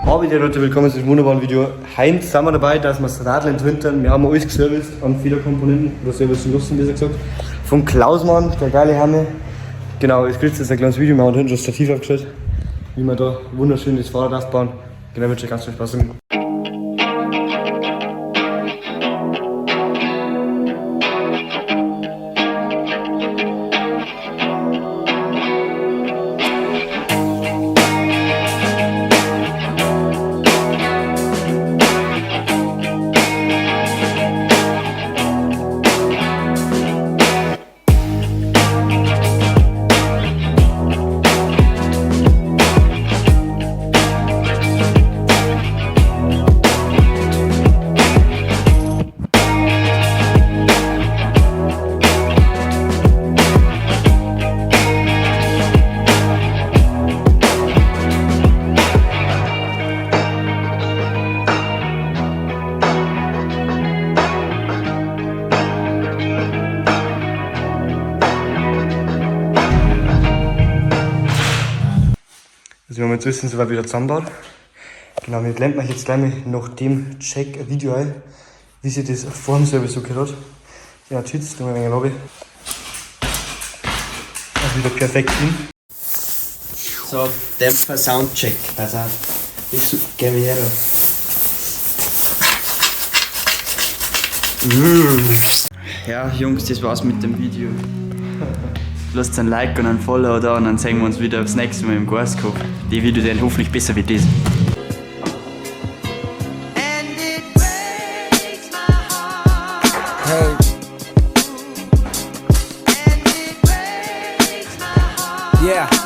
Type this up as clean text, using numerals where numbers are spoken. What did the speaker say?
Habe die Leute, willkommen zu diesem wunderbaren Video. Heute sind wir dabei, dass wir das Radl entwintern. Wir haben alles geserviced an viele Komponenten, oder servicen lassen, besser gesagt. Vom Klausmann, der geile Hammer. Genau, es kriegt jetzt ein kleines Video, wir haben hinten schon das Stativ aufgestellt, wie wir da wunderschön das Fahrrad aufbauen. Genau, wünsche euch ganz viel Spaß. Also wir haben jetzt wissen, soweit wieder zusammenbaut. Genau, wir blenden euch jetzt gleich mal nach dem Check ein Video ein, wie sich das vor dem Service so gehört hat. Ja, tschüss, tun wir ein wenig Lobby. Also wieder perfekt hin. So, Dämpfer Soundcheck. Pass auf. Ich geh mir her. Ja, Jungs, das war's mit dem Video. Lasst ein Like und ein Follow da und dann sehen wir uns wieder das nächste Mal im Gaskopf. Die Videos werden hoffentlich besser wie das. Yeah.